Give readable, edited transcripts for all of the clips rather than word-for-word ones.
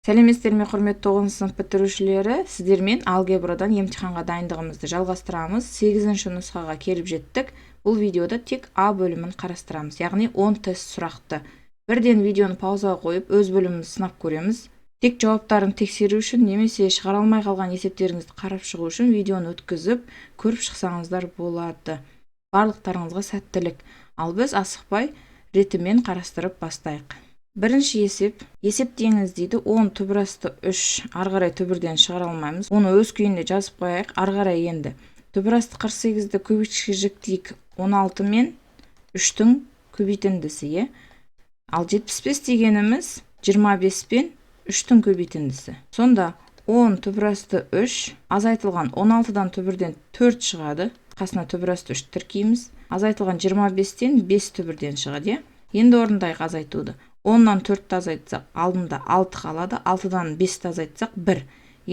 Сәлеметсіздер ме, құрметті 9 сынып бітірушілері, сіздермен алгебрадан емтиханға дайындығымызды жалғастырамыз. 8-ші нұсқаға келіп жеттік. Бұл видеода тек А бөлімін қарастырамыз, яғни 10 тест сұрақты. Бірден видеоны паузаға қойып, өз бөлімімізді сынап көреміз. Тек жауаптарын тексеру үшін немесе шығара алмай қалған есептеріңізді қарап шығу үшін видеоны өткізіп, көріп шықсаңыздар болады. Барлықтарыңызға сәттілік. Ал біз асықпай ретімен қарастырып бастайық. Бірінші есеп деңіз дейді. 10 түбірасты 3 арғарай түбірден шығара алмаймыз. Оны өз күйінде жазып қояйық. Арғарай енді түбірасты 48-ді көбейтішке жіктейік. 16 мен 3-тің көбейтіндісі. Ал 75 дегеніміз 25 пен 3-тің көбейтіндісі. Сонда 10 түбірасты 3 азайтылған 16-дан түбірден 4 шығады. Қасына түбірасты 3 тіркейміз. Азайтылған 25-тен 5 түбірден шығады. Енді орындайық азайтуды. 10-нан 4-ті азайтсақ, алдында 6 қалады, 6-дан 5-ті азайтсақ 1.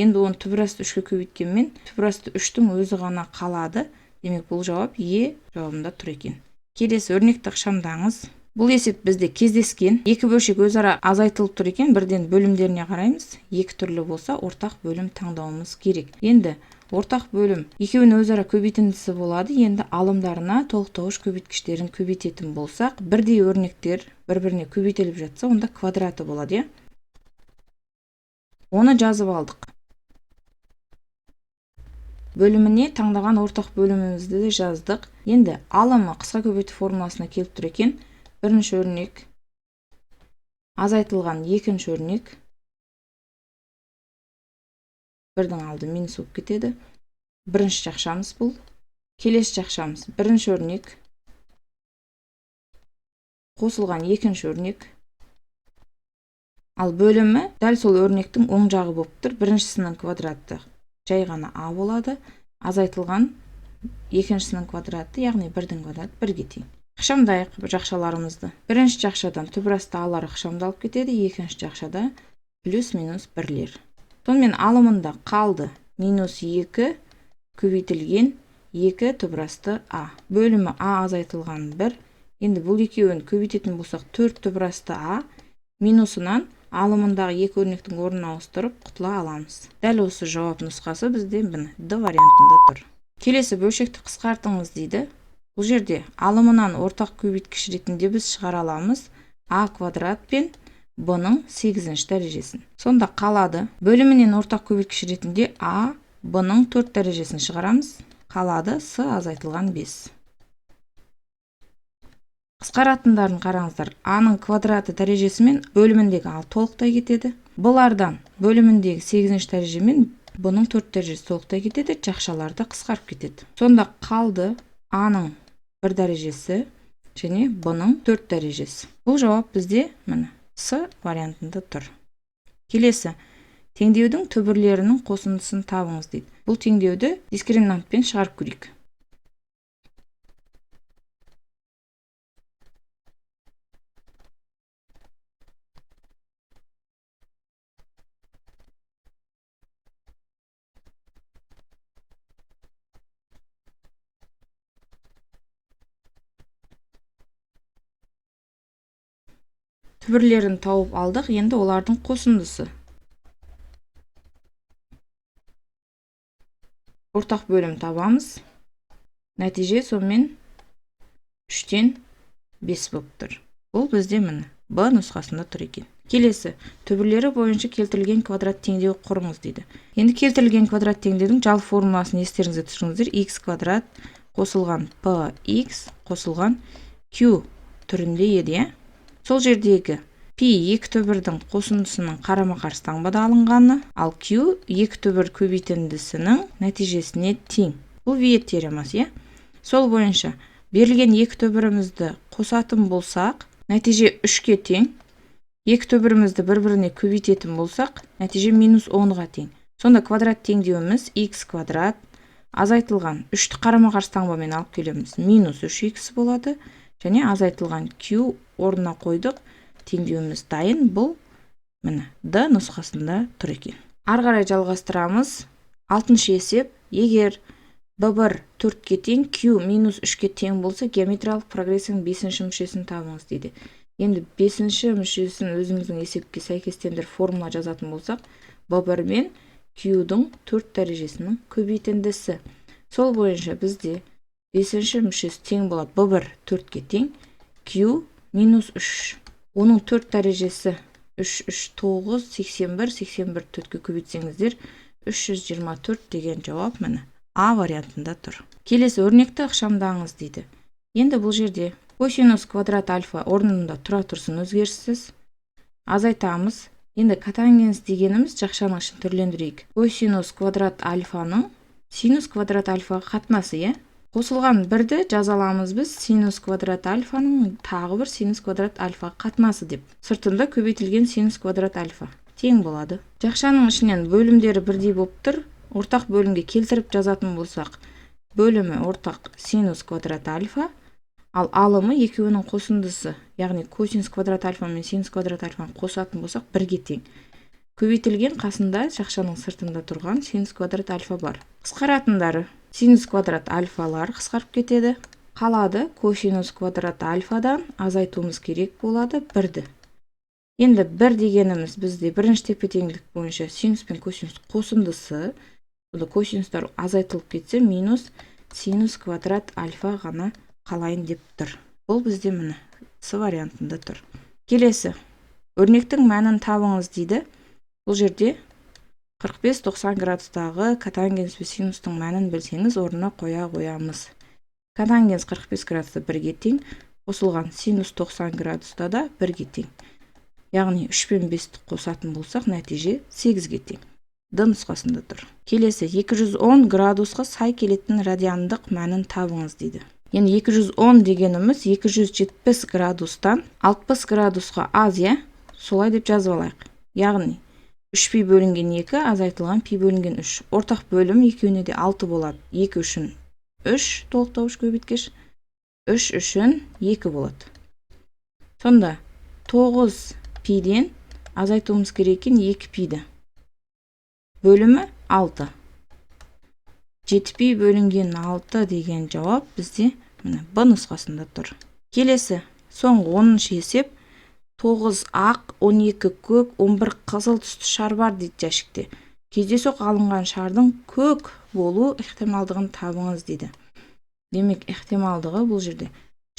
Енді оны түбірасты 3-ке көбейткенмен, түбірасты 3-тің өзі ғана қалады. Демек, бұл жауап Е жауабында тұр екен. Келесі өрнекті ықшамдаңыз. Бұл есеп бізде кездескен. Екі бөлшек өзара азайтылып тұр екен. Бірден бөлімдеріне қараймыз. Екі түрлі болса, ортақ бөлім таңдауымыз керек. Енді ортақ бөлім екеуінің өзара көбейтіндісі болады. Енді алымдарына толықтауыш көбейткіштерін көбейтетін болсақ, бірдей өрнектер бір-біріне көбейтіліп жатса, онда квадраты болады. Оны жазып алдық. Бөліміне таңдаған ортақ бөлімімізді де жаздық. Енді алымы қысқа көбейту формуласына келіп тұр екен. Бірінші өрнек, азайтылған екінші өрнек, бірдің алды минус болып кетеді. Бірінші жақшамыз бұл. Келесі жақшамыз бірінші өрнек, қосылған екінші өрнек. Ал бөлімі дәл сол өрнектің оң жағы болып тұр. Біріншісінің квадраты жай ғана А болады. Азайтылған екіншісінің квадраты, яғни бірдің квадраты 1-ге тең. Ықшамдайық жақшаларымызды. Бірінші жақшадан түбірасты алар ықшамдалып кетеді, екінші жақшада плюс-минус 1-лер. Сонымен алымында қалды минус 2 көбейтілген 2 түбірасты А. Бөлімі А азайтылған 1. Енді бұл екеуін көбейтетін болсақ 4 түбірасты А. Минусынан алымындағы екі өрнектің орнына ауыстырып құтыла аламыз. Дәл осы жауап нұсқасы бізде Д вариантында тұр. Келесі бөлшекті қысқартыңыз дейді. Бұл жерде алымынан ортақ көбейткіш ретінде біз шығара аламыз А квадрат пен Б-ның 8-ші дәрежесін. Сонда қалады. Бөлімінен ортақ көбейткіш ретінде А, Б-ның 4 дәрежесін шығарамыз. Қалады С азайтылған 5. Қысқаратындарын қараңыздар. А-ның квадраты дәрежесімен бөліміндегі А толықтай кетеді. Бұлардан бөліміндегі 8-ші дәреже мен Б-ның 4 дәрежесі толықтай кетеді. Жақшаларды қысқарып кетеді. Сонда қалды А-ның 1 дәрежесі және Б-ның 4 дәрежесі. Бұл жауап бізде С вариантында тұр. Келесі, теңдеудің түбірлерінің қосындысын табыңыз дейді. Бұл теңдеуді дискриминантпен шығарып көрейік. Түбірлерін тауып алдық, енді олардың қосындысы. Ортақ бөлім табамыз. Нәтиже сонымен 3-тен 5 болып тұр. Бұл бізде Б нұсқасында тұр екен. Келесі, түбірлері бойынша келтірілген квадрат теңдеу құрыңыз дейді. Енді келтірілген квадрат теңдеудің жалпы формуласын естеріңізге түсіріңіздер. X квадрат қосылған Px қосылған Q түрінде еді. Сол жердегі P екі түбірдің қосындысының қарама-қарсы таңбада алынғаны, ал Q екі түбір көбейтіндісінің нәтижесіне тең. Бұл Виет теоремасы. Сол бойынша берілген екі түбірімізді қосатын болсақ, нәтиже 3-ке тең. Екі түбірімізді бір-біріне көбейтетін болсақ, нәтиже минус 10-ға тең. Сонда квадрат теңдеуіміз X квадрат азайтылған 3-ті қарама-қарсы таңбамен алып келеміз. Минус 3x болады. Және азайтылған Q орнына қойдық. Теңдеуіміз дайын. Бұл Д нұсқасында тұр екен. Арғарай жалғастырамыз. 6-шы есеп. Егер B1 4-ке тең, Q минус 3-ке тең болса, геометриялық прогрессияның 5-ші мүшесін табыңыз дейді. Енді 5-ші мүшесін өзіміздің есепке сәйкестендіріп формула жазатын болсақ, B1 мен Q-дің 4 дәрежесінің көбейтіндісі. Сол бойынша бізде 5-ші мүшесі тең болады. B1 4-ке тең, Q минус 3. Оның 4 дәрежесі 3, 9, 81, 81 4-ке көбейтсеңіздер, 324 деген жауап міне А вариантында тұр. Келесі өрнекті ықшамдаңыз дейді. Енді бұл жерде косинус квадрат альфа орнында тұра тұрсын өзгеріссіз. Азайтамыз. Енді котангенс дегеніміз жақшаның ішін түрлендірейік. Косинус квадрат альфаның синус квадрат альфа қатынасы, қосылған бірді жазаламыз біз синус квадрат альфаның тағы бір синус квадрат альфа қатынасы деп. Сыртында көбейтілген синус квадрат альфа тең болады. Жақшаның ішінен бөлімдері бірдей болып тұр. Ортақ бөлімге келтіріп жазатын болсақ, бөлімі ортақ синус квадрат альфа, ал алымы екеуінің қосындысы, яғни косинус квадрат альфа мен синус квадрат альфаны қосатын болсақ, бірге тең. Көбейтілген қасында жақшаның сыртында тұрған синус квадрат альфа бар. Қысқаратындары синус квадрат альфалар қысқарып кетеді. Қалады косинус квадрат альфадан азайтуымыз керек болады 1-ді. Енді 1 дегеніміз бізде бірінші тепе теңдік бойынша синус пен косинус қосындысы, косинустар азайтылып кетсе, минус синус квадрат альфа ғана қалайын деп тұр. Бұл бізде міне С вариантында тұр. Келесі, өрнектің мәнін табыңыз дейді. Бұл жерде 45-90 градустағы котангенс пен синустың мәнін білсеңіз, орнына қоямыз. Котангенс 45 градуста 1-ге тең, қосылған синус 90 градуста да 1-ге тең. Яғни 3 пен 5-ті қосатын болсақ, нәтиже 8-ге тең. Д нұсқасында тұр. Келесі, 210 градусқа сай келетін радиандық мәнін табыңыз дейді. Енді 210 дегеніміз 270 градустан 60 градусқа аз, солай деп жазып алайық. Яғни 3 пи бөлінген 2 азайтылған пи бөлінген 3. Ортақ бөлім екеуіне де 6 болады. 2 үшін 3 толықтауыш көбейткіш, 3 үшін 2 болады. Сонда 9 пиден азайтуымыз керек екен 2 пиді. Бөлімі 6. 7 пи бөлінген 6 деген жауап бізде Б нұсқасында тұр. Келесі, соңғы 10-шы есеп. 9 ақ, 12 көк, 11 қызыл түсті шар бар дейді жәшікте. Кездейсоқ алынған шардың көк болу ықтималдығын табыңыз дейді. Демек, ықтималдығы бұл жерде.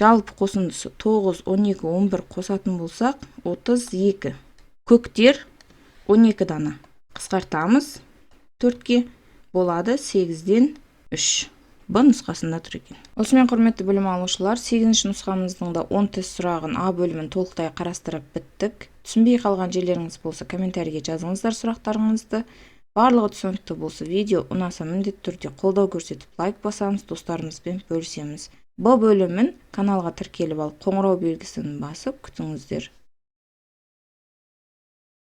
Жалпы қосындысы 9, 12, 11 қосатын болсақ, 32. Көктер 12 дана. Қысқартамыз 4-ке болады 8-ден 3. Б нұсқасында тұр екен. Осымен құрметті білім алушылар, 8-ші нұсқамыздың да 10 тест сұрағын А бөлімін толықтай қарастырып біттік. Түсінбей қалған жерлеріңіз болса, комментарийге жазыңыздар сұрақтарыңызды. Барлығы түсінікті болса, видео ұнаса міндетті түрде қолдау көрсетіп, лайк басамыз, достарымызбен бөлісеміз. Б бөлімін каналға тіркеліп алып, қоңырау белгісін басып күтіңіздер.